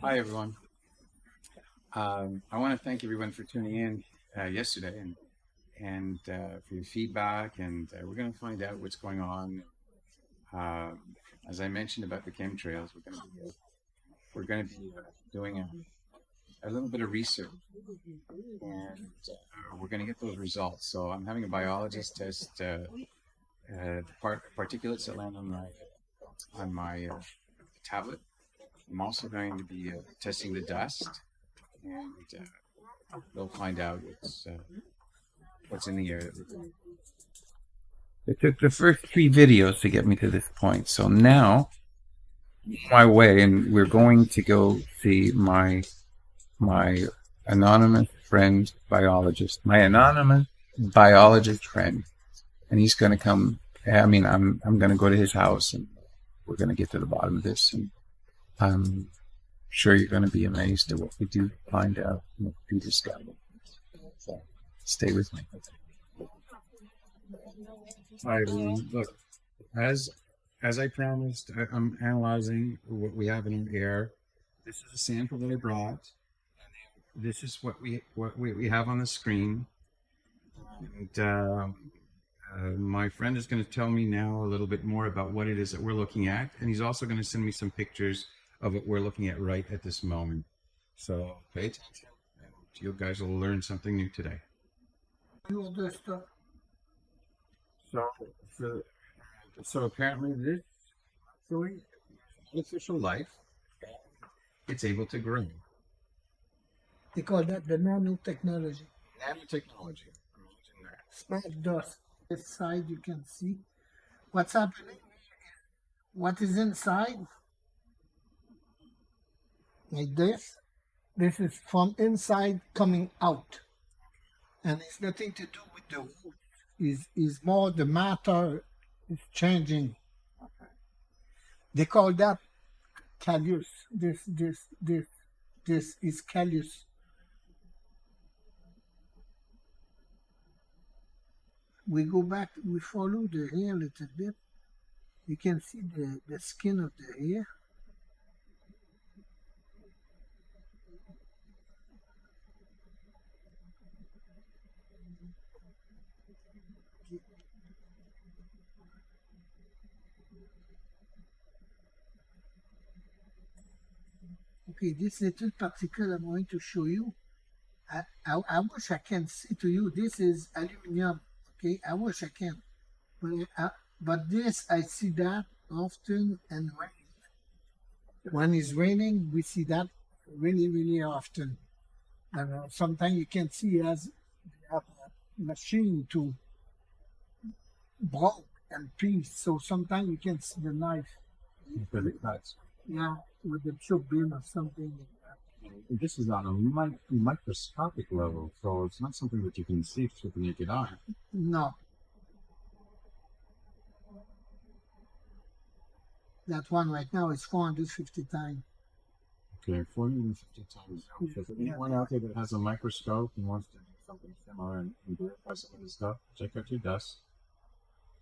Hi, everyone. I want to thank everyone for tuning in yesterday and for your feedback. And we're going to find out what's going on. Uh, as I mentioned about the chemtrails, we're going to be doing a little bit of research, and we're going to get those results. So I'm having a biologist test particulates that land on my tablet. I'm also going to be testing the dust, and they'll find out what's in the air. It took the first 3 videos to get me to this point. So now, my way, and we're going to go see my anonymous friend biologist, my anonymous biologist friend, and he's going to come. I mean, I'm going to go to his house, and we're going to get to the bottom of this, and I'm sure you're going to be amazed at what we do find out, what we do discover. So stay with me. All right, look, as I promised, I'm analyzing what we have in the air. This is a sample that I brought. This is what we have on the screen. And my friend is going to tell me now a little bit more about what it is that we're looking at, and he's also going to send me some pictures of what we're looking at right at this moment. So pay attention, and you guys will learn something new today. You understand? So apparently this showing artificial life, it's able to grow. They call that the nanotechnology. Nanotechnology. Smart dust. This side you can see what's happening. What is inside? Like this. This is from inside coming out. And it's nothing to do with the wood. Is more the matter is changing. They call that callus. This is callus. We go back, we follow the hair a little bit. You can see the skin of the hair. Okay, this little particle I'm going to show you. I wish I can say to you, this is aluminum. Okay, I wish I can. But this, I see that often and when it's raining, we see that really, really often. And sometimes you can see as a machine to broke and piece. So sometimes you can see the knife. Yeah, with the chip bin or something like that. This is on a microscopic level, so it's not something that you can see with the naked eye. No. That one right now is 450 times. Okay, 450 times. So if anyone out there that has a microscope and wants to do something similar and verify some of this stuff, check out your dust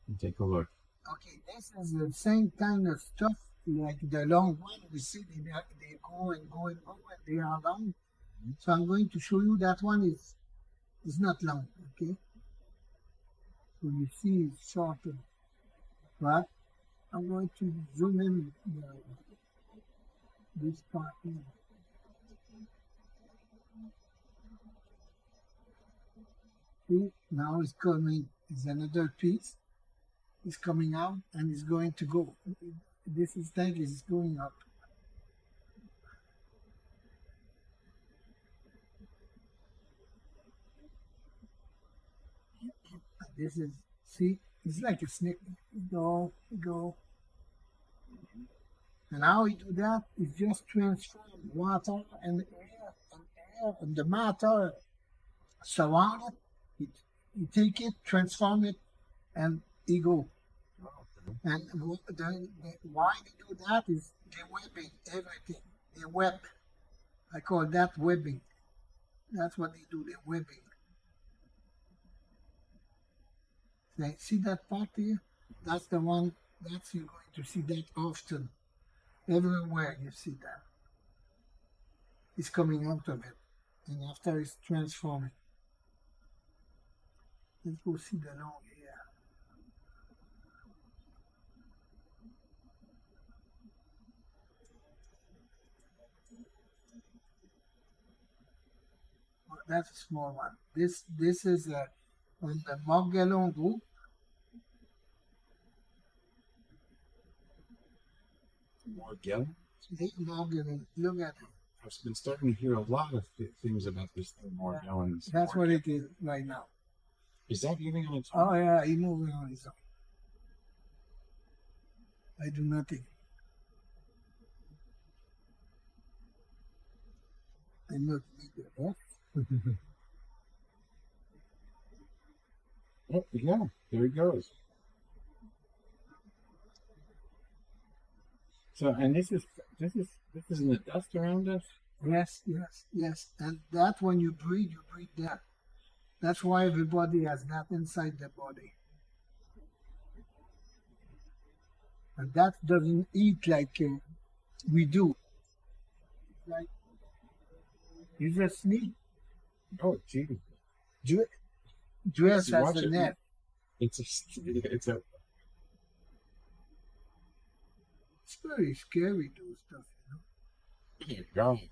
and take a look. Okay, this is the same kind of stuff like the long one. We see they go and go and go and they are long. So I'm going to show you that one is not long, okay? So you see it's shorter. But I'm going to zoom in this part here. See, now it's coming, it's another piece. It's coming out and it's going to go. This is tank is going up. This is, see, it's like a snake. Go. And how we do that is just transform water and air and the matter surround it. You take it, transform it, and it go. And why they do that is they webbing everything. They web. I call that webbing. That's what they do. They webbing. See that part here? That's the one. That's you're going to see that often. Everywhere you see that. It's coming out of it. And after it's transforming. Let's go see the long here. Well, that's a small one. This is on the Morgellon group. Morgellon? Morgellon, look at it. I've been starting to hear a lot of things about this thing, Morgellons. That's what it is right now. Is that moving on its own? Oh yeah, he's moving on his own. I do nothing. I'm not leader, huh? Oh, yeah, there he goes. So, and this is in the dust around us? Yes, yes, yes. And that when you breathe that. That's why everybody has that inside their body. And that doesn't eat like we do. Like, you just sleep. Oh, gee. Dress You as watch a it, net. it's a It's very scary, those stuff, you know. gosh.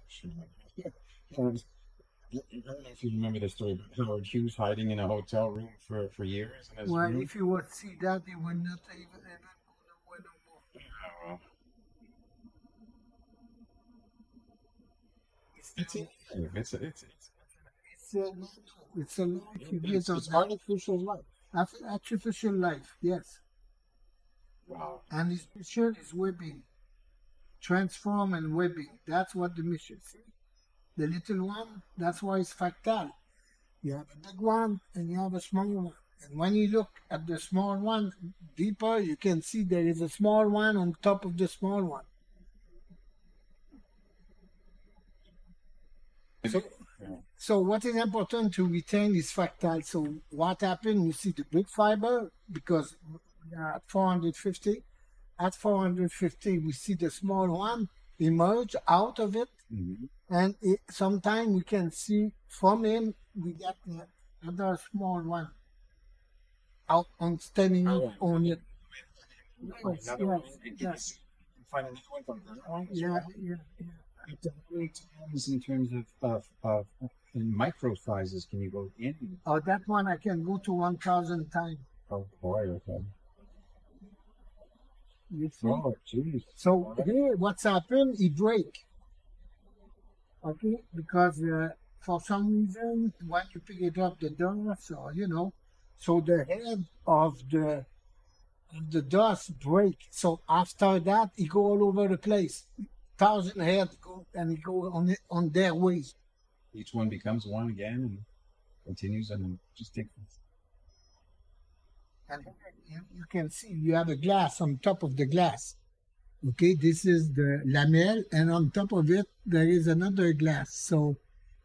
I don't know if you remember the story about Howard Hughes hiding in a hotel room for years. In his Well, room. if you would see that, you would not even go nowhere no more. Oh, it's It's a life you get it's on that. artificial life. Artificial life, yes. Wow. And his mission is webbing. Transform and webbing. That's what the mission is. The little one, that's why it's fractal. You have a big one and you have a small one. And when you look at the small one deeper, you can see there is a small one on top of the small one. So what is important to retain is fractal. So what happened? You see the big fiber because we are at 450. At 450, we see the small one emerge out of it, and sometimes we can see from him we get the other small one out on standing up on it. Yes, yes. Find another one from her. Yeah. How many times in terms of in micro sizes can you go in? Oh, that one I can go to 1,000 times. Oh boy, okay. You see? Oh, jeez. So here, what's happened? He break. Okay, because for some reason, when you pick it up, the dust, or so the head of the dust break. So after that, it go all over the place. 1,000 heads go and it go on their ways. Each one becomes one again and continues and just takes. And you can see you have a glass on top of the glass. Okay, this is the lamelle, and on top of it there is another glass. So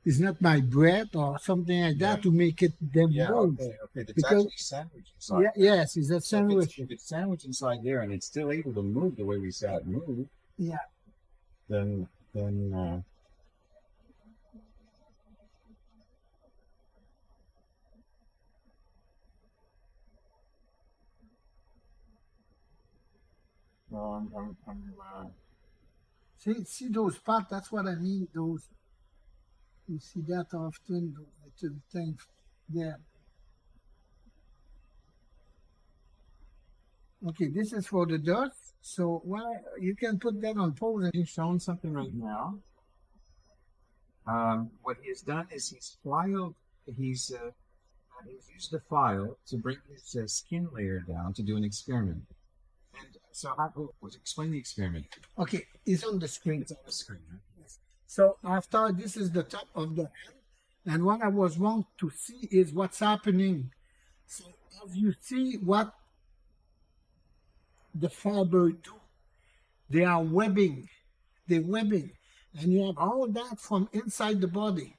it's not my bread or something like that to make it them move. Okay. It's Because- actually sandwiched inside. Yes, it's a So sandwich. if it's sandwiched inside there and it's still able to move the way we saw it move, Yeah. then See those spots? That's what I mean. Those you see that often. Those little things there. Okay, this is for the dust. So you can put that on pause. he's showing something right now. What he has done is he's used the file to bring his skin layer down to do an experiment. And so, explain the experiment. Okay, it's on the screen. It's on the screen. Right? So after this is the top of the hand, and what I was want to see is what's happening. So as you see what the fiber do, they are webbing, and you have all that from inside the body.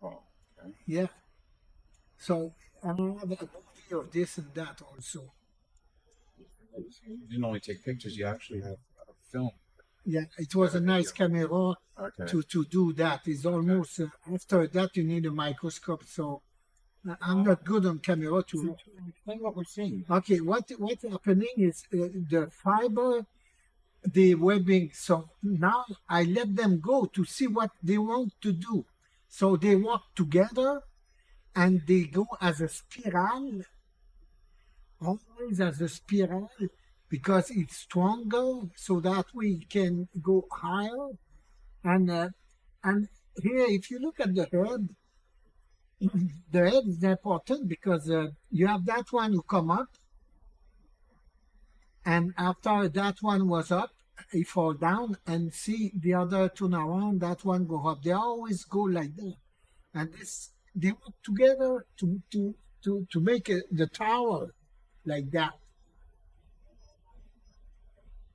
Oh, okay. Yeah. So I have a movie of this and that also. You didn't only take pictures; you actually have film. Yeah, it was a nice camera Okay. to do that. It's almost after that you need a microscope. So I'm not good on camera to. Explain what we're seeing. Okay, what's happening is the fiber, the webbing. So now I let them go to see what they want to do. So they work together and they go as a spiral, always as a spiral, because it's stronger. So that we can go higher. And here, if you look at the head, the head is important because you have that one who come up, and after that one was up, he fall down, and see the other turn around, that one go up. They always go like that, and this they work together to make the tower like that.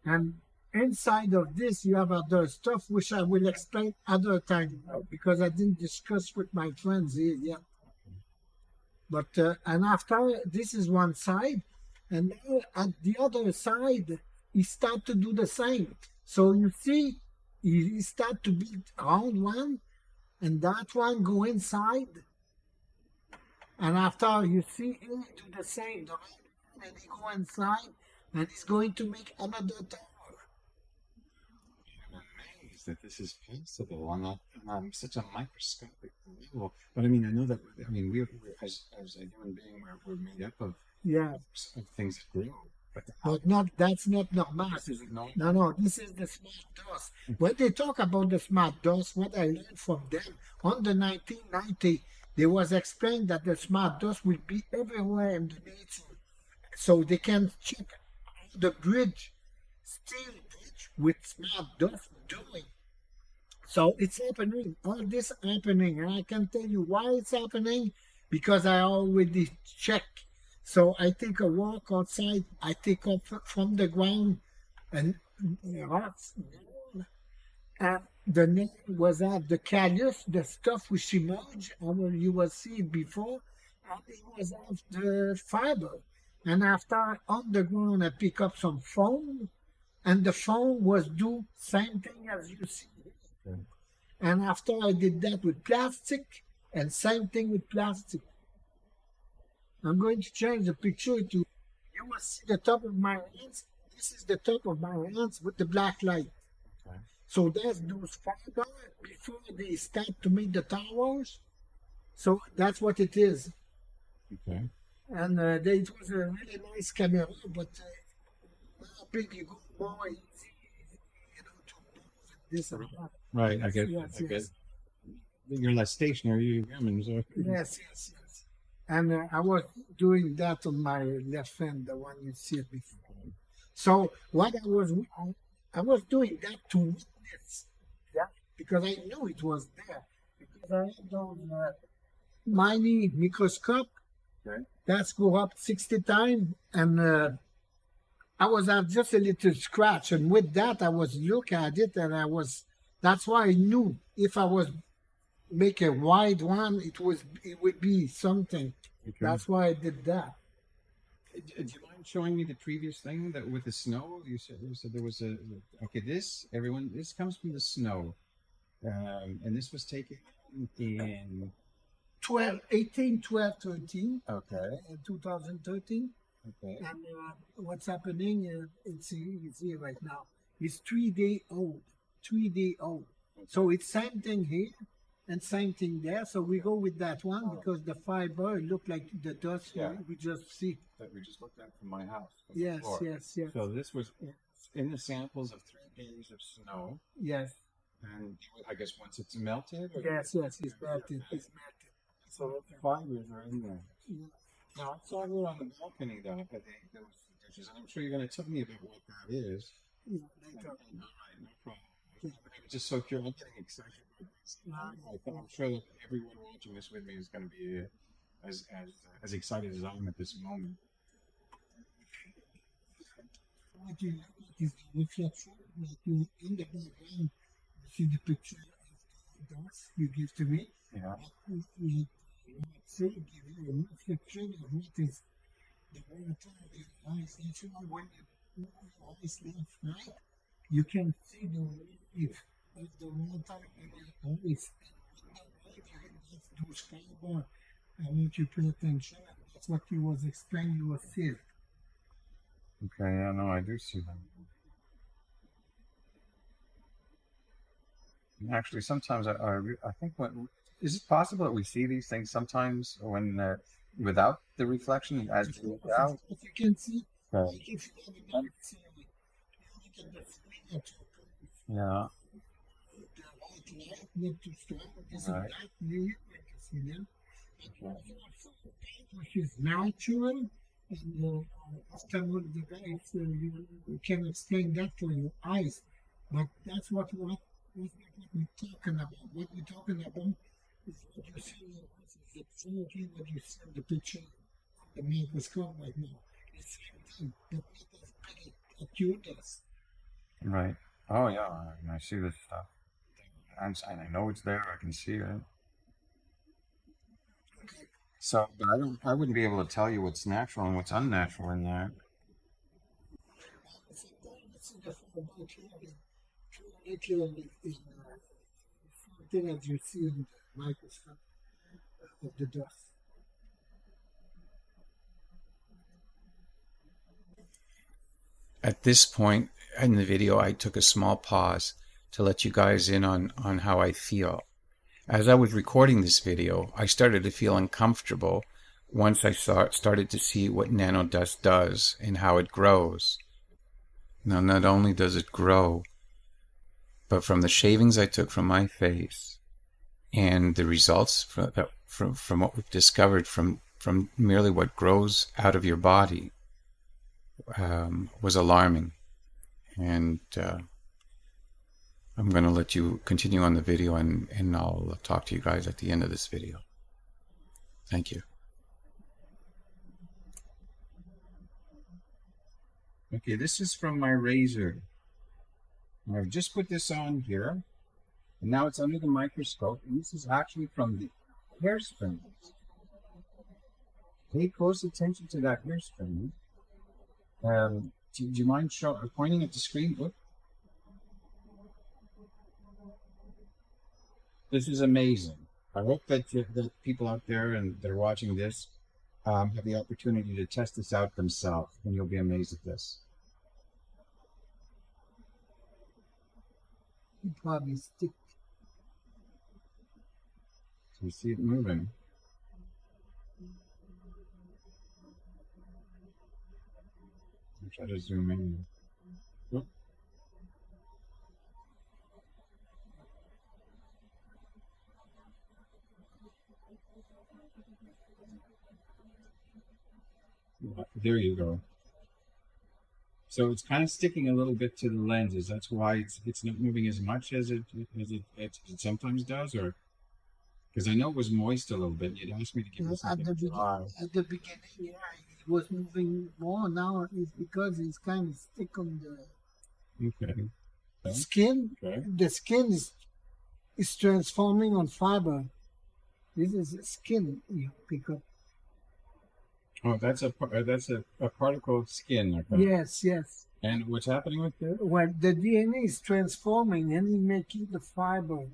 And inside of this, you have other stuff which I will explain other time because I didn't discuss with my friends here yet. But and after this is one side, and now at the other side, he start to do the same. So you see, he start to build round one, and that one go inside, and after you see him do the same, the round one, and he go inside, and he's going to make another tower. I'm amazed that this is possible on such a microscopic level. But I mean, I know that. I mean, we're as a human being, we're made up Yeah, of things that grow. but not that's not normal. This isn't normal. No, this is the smart dust. When they talk about the smart dust, what I learned from them on the 1990, they was explained that the smart dust will be everywhere in the nature, so they can check the bridge, steel bridge with smart dust doing. So it's happening. All this happening, and I can tell you why it's happening because I already check. So I take a walk outside. I take up from the ground and rocks, and the name was the callus, the stuff which emerged. You will see it before, and it was of the fiber. And after on the ground, I pick up some foam, and the foam was do same thing as you see. Okay. And after I did that with plastic, and same thing with plastic. I'm going to change the picture to, you will see the top of my hands. This is the top of my hands with the black light. Okay. So there's those fiber before they start to make the towers. So that's what it is. Okay. And it was a really nice camera, but now big you go more easy, to move this and that. Right. I get. Yes, I get. yes. You're less stationary. You're human. So. Yes, yes, yes. And I was doing that on my left hand, the one you see before. So what I was doing that to witness that because I knew it was there because I had those mini microscope Okay. that's go up 60 times, and I was at just a little scratch, and with that I was look at it, and that's why I knew if I was make a wide one, it would be something. Okay. That's why I did that. Do you mind showing me the previous thing that with the snow? You said there was a. Okay, this comes from the snow, and this was taken in 18, 12, 13, okay, 2013. okay, And what's happening, it's here right now. It's 3 day old. 3 day old. So it's same thing here and same thing there. So we go with that one because the fiber look like the dust we just see. that we just looked at from my house. From the Yes, floor. yes, yes. So this was in the samples of 3 days of snow, Yes, and I guess once it's melted. Or yes, yes. It's melted. It's melted. So the fibers are in there. Yeah. Now I saw here on the balcony though. I think there was the dishes, and I'm sure you're going to tell me about what that is. Yeah, later. All right, no problem. I'm just so curious. I'm getting excited about this. I'm sure that everyone watching this with me is going to be as excited as I am at this moment. What is the reflection? Like you in the background, you see the picture of the dust you give to me. Yeah. We say give you a reflection of what is the water, the light, eyes, when you move your eyes left, right, you can see the relief of the water in your eyes. And when the right, you have those fiber. I want you to pay attention. And that's what he was explaining. You were saved. Okay, yeah, no, I do see them. And actually, sometimes I think is it possible that we see these things sometimes when without the reflection as they look out? If you can see, Okay. like if you have a night scene, you look at the screen at your Yeah. the white light, not too strong. This is Right. black layer, like you see them. And Okay. you also paint which is natural. And afterward, the guys, you can explain that for your eyes. But that's what we're talking about. What we're talking about is what you see in your eyes is exactly what you see in the picture on the microscope right now. It's the same thing, but not as big as you does. Right. Oh yeah, I see this stuff. And I know it's there. I can see it. Okay. So, but I wouldn't be able to tell you what's natural and what's unnatural in that. Sometimes you see the photo clearly, clearly in something as you see in the microscope of the dust. At this point in the video, I took a small pause to let you guys in on how I feel. As I was recording this video, I started to feel uncomfortable once I started to see what nano dust does and how it grows. Now, not only does it grow, but from the shavings I took from my face and the results from what we've discovered from merely what grows out of your body was alarming. And I'm going to let you continue on the video, and I'll talk to you guys at the end of this video. Thank you. Okay, this is from my razor. I've just put this on here, and now it's under the microscope, and this is actually from the hair strings. Pay close attention to that hair string. Do you mind pointing at the screen? Look. This is amazing. I hope that the people out there and that are watching this have the opportunity to test this out themselves, and you'll be amazed at this. You probably stick. So you see it moving. I'll try to zoom in. Oop. There you go. So it's kind of sticking a little bit to the lenses. That's why it's not moving as much as it sometimes does, or because I know it was moist a little bit. You'd asked me to give it something dry. At the beginning, yeah, it was moving more. Now it's because it's kind of stick on the Okay. skin. Okay. The skin is transforming on fiber. This is the skin you pick up. Oh, that's a particle of skin. Okay. Yes, yes. And what's happening with it? Well, the DNA is transforming and it's making the fiber.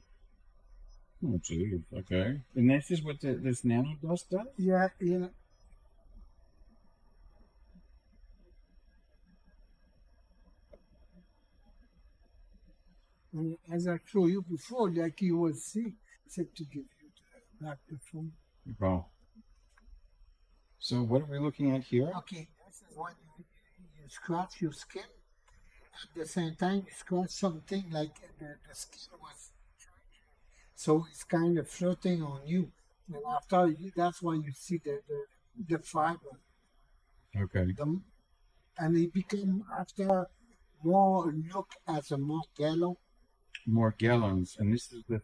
Oh, geez. Okay. And this is what this nano dust does? Yeah, yeah. And as I showed you before, like you were sick, said to give you the back the phone. Wow. So what are we looking at here? Okay, this is when you scratch your skin. At the same time, you scratch something like the skin was, so it's kind of floating on you. And after that's why you see the fiber. Okay. And it become after more look as a more yellow. More gallons, and this is the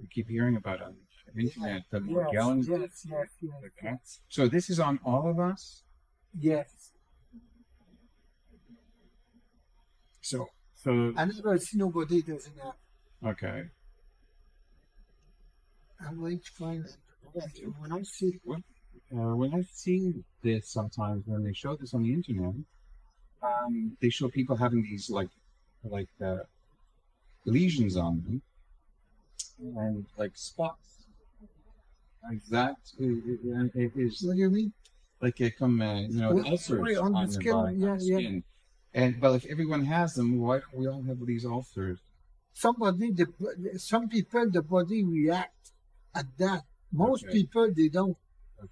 we keep hearing about on the internet. The more gallons. Yes. Okay. So this is on all of us. Yes. So I never see nobody doesn't have. okay. I'm going to find it. When I see this sometimes when they show this on the internet, they show people having these like lesions on them and like spots. Like that it is What do you mean? like come Well, ulcers on the on your skin, body, yeah, on the yeah. skin. And but if everyone has them, why don't we all have these ulcers? Some people, the body react at that. Most Okay. people, they don't.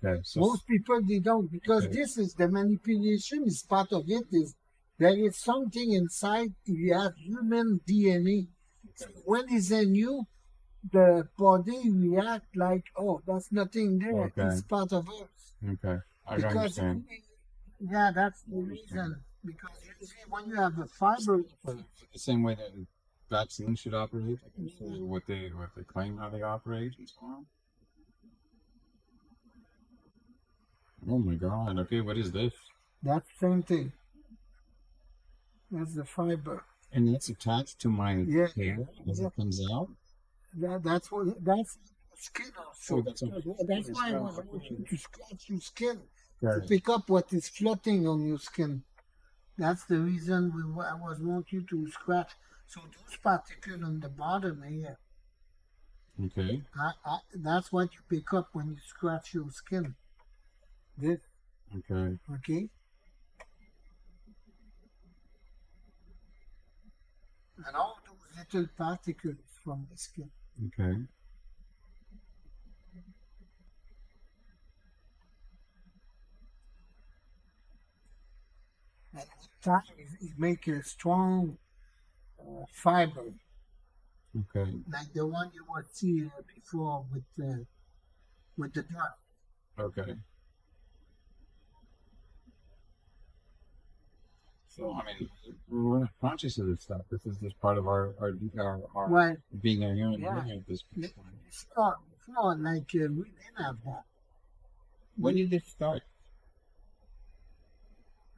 Okay, so Most people, they don't, because okay, this is the manipulation is part of it. Is there is something inside? You have human DNA. So when it's in you, the body react like, oh, that's nothing there. okay, It's part of us. okay. I Because understand. yeah, that's I the understand. reason. Because usually when you have a fiber, For the same way that vaccines should operate, I can show you what they claim how they operate and so on. Oh my God. Okay, what is this? that's the same thing. That's the fiber. And that's attached to my Yeah, hair as yeah. it comes out. That's skin So also. that's a That's why I was wanting to scratch your skin to okay. pick up what is floating on your skin. That's the reason I was want you to scratch. So those particles on the bottom here, Okay. that's what you pick up when you scratch your skin. This, Okay. okay? And all those little particles from the skin. Okay. And with time, it make a strong fiber, Okay. like the one you would see before with the dust. Okay. So I mean, we're not conscious of this stuff. This is just part of our Well, being a human yeah, being at this point. it's not like we didn't have that. When did this start?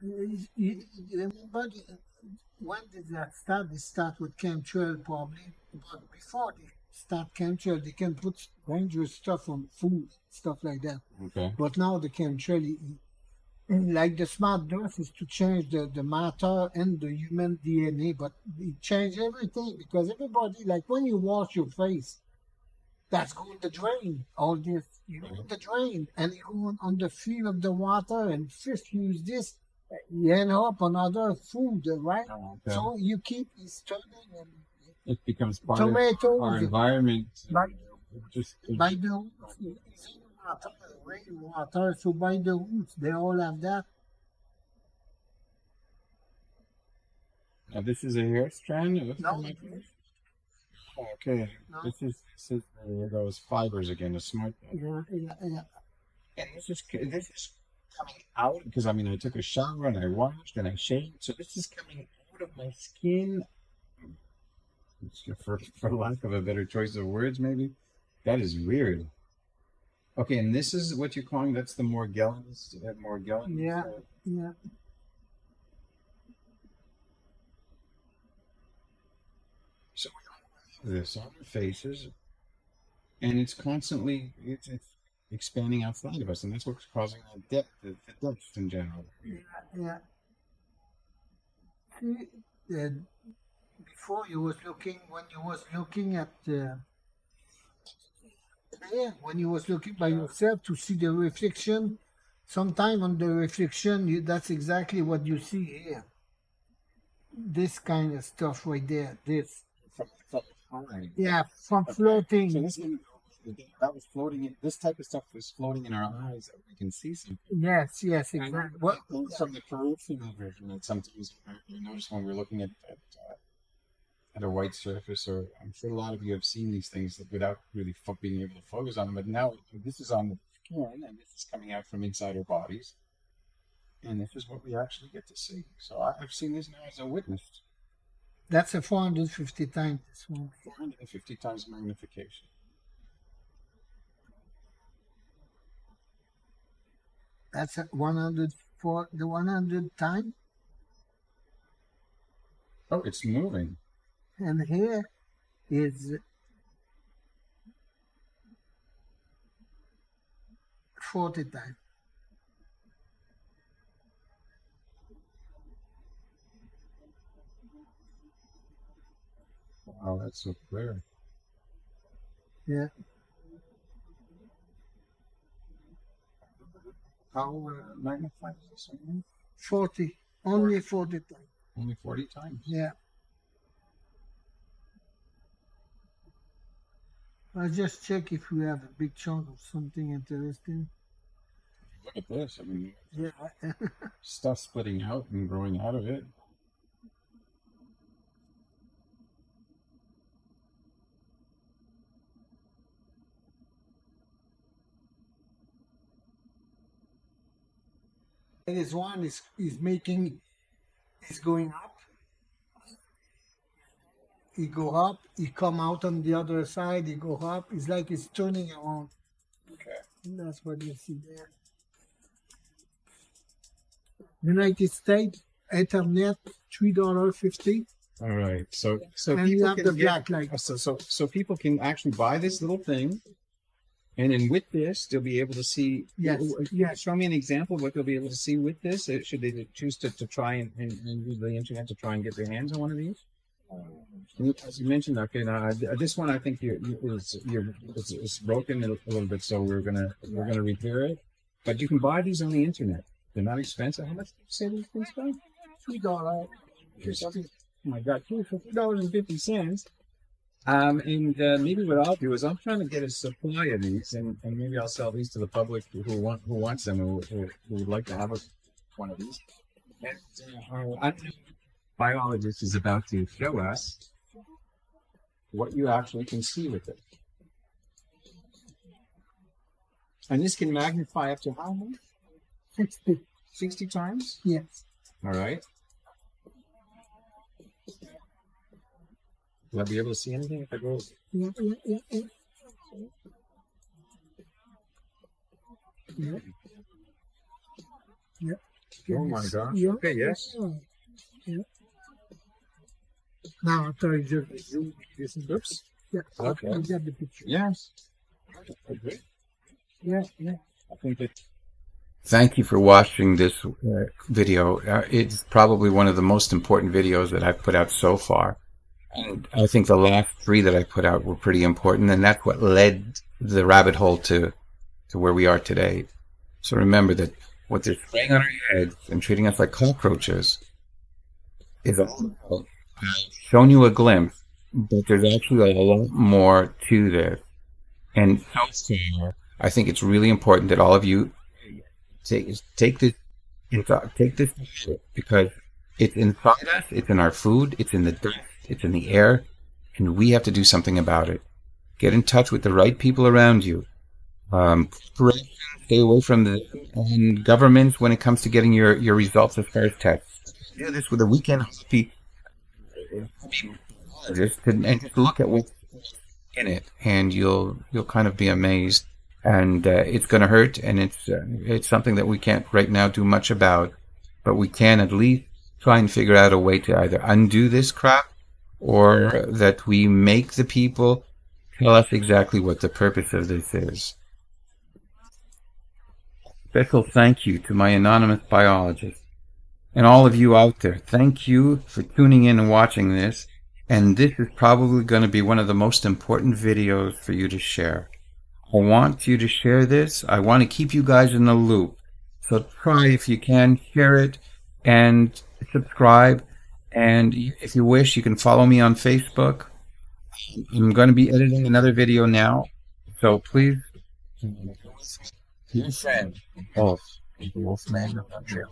Remember, when did that start? They start with chemtrail probably, but before they start chemtrail, they can put dangerous stuff on food, stuff like that. Okay. But now the chemtrail, like the smart dust is to change the matter and the human DNA, but it change everything because everybody, like when you wash your face, that's going the drain. All this, you go in the drain, and you go on the field of the water, and fish use this. You end up on other food, right? Oh, okay. So you keep turning and It becomes part of our tomatoes environment. by Just by the roots, water, rainwater. So by the roots, they all have that. now this is a hair strand. It looks No, like okay. no, This is those fibers again. The smart. yeah, yeah, yeah. And this is coming out because I mean I took a shower and I washed and I shaved, so this is coming out of my skin. For lack of a better choice of words, maybe that is weird. Okay, and this is what you're calling that's the Morgellons. Morgellons. Yeah, yeah. So we all have this on our faces, and it's constantly it's expanding outside of us, and that's what's causing the depth in general. Yeah. See, before you was looking, when you was looking at when you was looking by yourself to see the reflection, sometime on the reflection, that's exactly what you see here. This kind of stuff right there. This, From high. yeah, from So floating. that was floating in. This type of stuff was floating in our eyes that we can see something. Yes, yes, And exactly. What? from the peripheral vision, that sometimes you notice when we're looking at a white surface, or I'm sure a lot of you have seen these things without really being able to focus on them. But now this is on the skin, and this is coming out from inside our bodies, and this is what we actually get to see. So I've seen this now as a witness. That's a 450 times this one. 450 times magnification. That's a 100 for the 100 time, Oh, it's moving. and here is 40 times. Wow, that's so clear. Yeah. How magnified is this one? 40. Only 40 times. Only 40 times. Yeah. I just check if we have a big chunk of something interesting. Look at this. I mean, Yeah. stuff splitting out and growing out of it. This one is making, is going up. He go up, he come out on the other side, he go up. It's like it's turning around. Okay. That's what you see there. United States, Ethernet, $3.50. All right. So And you people have can the get, black light. so people can actually buy this little thing, and then with this they'll be able to see. Yes, yes. Show me an example of what they'll be able to see with this. Should they choose to try and use the internet to try and get their hands on one of these? As you mentioned, okay, now this one I think it's broken a little bit, so we're gonna repair it. But you can buy these on the internet. They're not expensive. How much did you say these things cost? $3. Oh my God, $2.50. And maybe what I'll do is I'm trying to get a supply of these, and maybe I'll sell these to the public who wants them, who would like to have one of these. And our biologist is about to show us what you actually can see with it. And this can magnify up to how much? 60. 60 times? Yes. All right. Will I be able to see anything if I go? Yeah. Yeah. Yeah. Oh my gosh. Yeah. Okay, yes. Yeah. Now after I just zoom this. Oops. Yeah. Okay. I got the picture. Yes. Okay. Yeah. I think that. Thank you for watching this video. It's probably one of the most important videos that I've put out so far. And I think the last 3 that I put out were pretty important, and that's what led the rabbit hole to where we are today. So remember that what they're spraying on our heads and treating us like cockroaches is all. I've shown you a glimpse, but there's actually a lot more to this. And so far, I think it's really important that all of you take this because it's inside us, it's in our food, it's in the dust, it's in the air, and we have to do something about it. Get in touch with the right people around you. Stay away from the governments when it comes to getting your results as far as tests. Do this with a weekend hobby and just look at what's in it, and you'll kind of be amazed. And it's going to hurt, and it's something that we can't right now do much about, but we can at least try and figure out a way to either undo this crap, or that we make the people tell us exactly what the purpose of this is. Special thank you to my anonymous biologist. And all of you out there, thank you for tuning in and watching this. And this is probably going to be one of the most important videos for you to share. I want you to share this. I want to keep you guys in the loop. So try, if you can, share it and subscribe. And if you wish, you can follow me on Facebook. I'm going to be editing another video now. So please, your friend, Ulf, the Wolfman of Montreal.